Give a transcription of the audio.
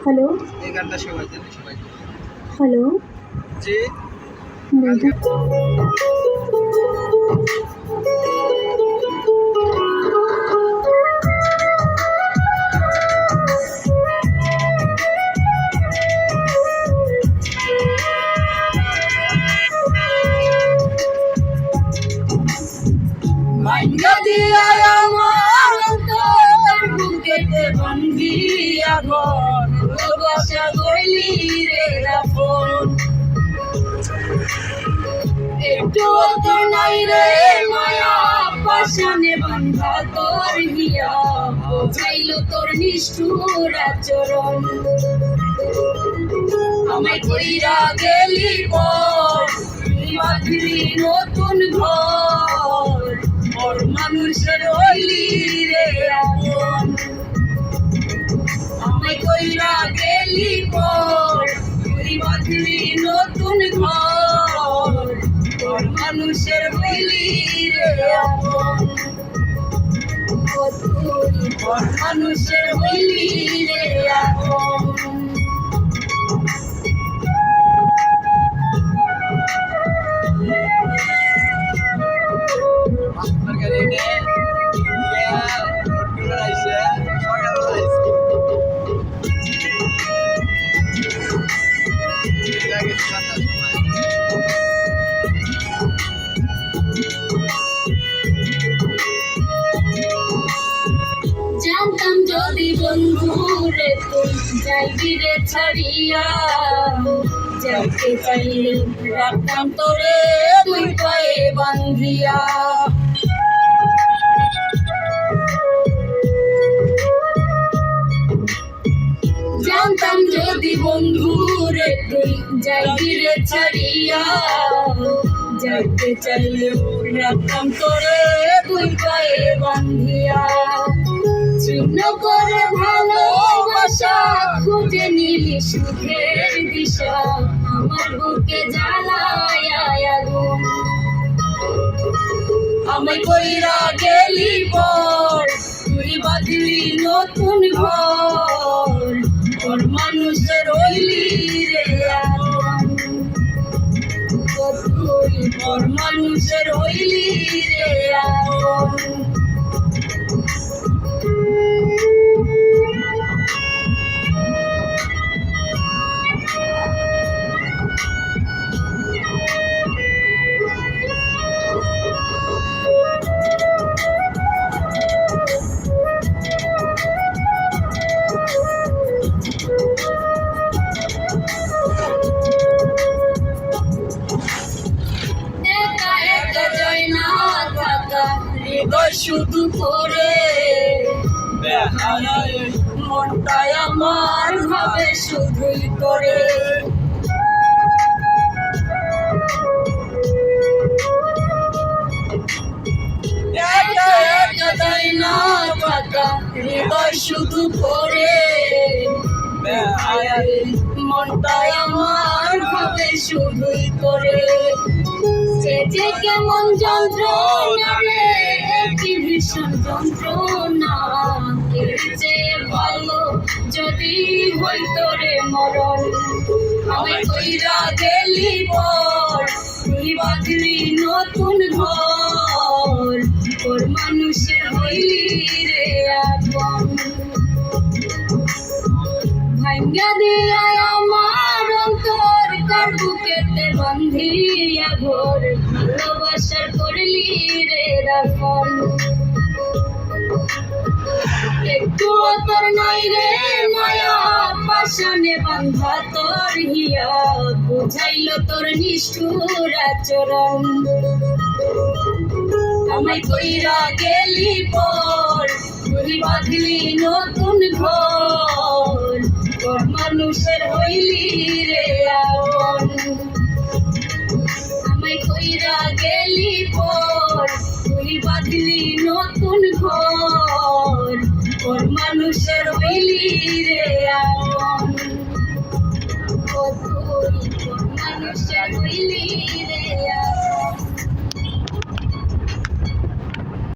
Hello, এই গানটা সবাই জানে, সবাই জানে। হ্যালো। জি, বলুন। ভাঙ্গা দিয়া আমার অন্তর বুকেতে বান্ধিয়া ঘর ভালোবাসা কইলি রে রাফন একটু তো নাই রে মায়া পাশানে বান্ধা তোর হিয়া চাইল তোর নিষ্ঠুর আচরণ আমায় কইরা গেলি পর বাঁধলি নতুন ঘর ওর মানুষের হইলি রে আপন আমায় কইরা গেলি পর তুই বাঁধলি নতুন ঘর ওর মানুষের হইলি রে আপন ওর মানুষের হইলি রে আপন আপনার গাড়ি নিয়ে ইন্ডিয়া রোড টুরে আইছে, সকালবেলা আইছে। এটা গেছে সন্ধ্যার সময়। জানতাম যদি বন্ধু রে তুই যাইবি রে ছাড়িয়া যাইতে চাইলে রাখতাম তোরে দুই পায়ে বান্ধিয়া জানতাম যদি বন্ধু রে তুই যাইবি রে ছাড়িয়া যাইতে চাইলে রাখতাম তোরে দুই পায়ে বান্ধিয়া ছিন্ন করে ভালোবাসা খুঁজে নিলি সুখের দিশা আমার বুকে জ্বালায় আগুন আমায় কইরা গেলি পর তুই বাঁধলি নতুন ঘর ওর মানুষের হইলি রে আপন ওর মানুষের হইলি রে আপন একা একা যাই না থাকা হৃদয় শুধু করে বেহারায় মনটাই আমার ভাবে শুধুই করে একা একা যাই না থাকা হৃদয় শুধু করে বেহারায় মনটাই আমার ভাবে শুধুই করে যে কেমন যন্ত্রণা রে কি ভীষণ যন্ত্রণা এর চেয়ে ভালো যদি হইতো রে মরণ আমায় কইরা গেলি পর তুই বাঁধলি নতুন ঘর ওর মানুষের হইলি রে আপন ভাঙ্গা দিয়া আমার অন্তর কার বুকেতে বান্ধিয়া ঘর ভালোবাসার করলি রে রাখন একটু তোর নাই রে মায়া পাশানে বান্ধা তোর হিয়া বুঝাইল তোর নিষ্ঠুর আচরণ আমায় কইরা গেলি পর তুই বাঁধলি নতুন ঘর তোর মানুষের হইলি রে আপন আমায় কইরা গেলি পর তুই বাঁধলি নতুন ঘর তোর মানুষের হইলি রে আপন।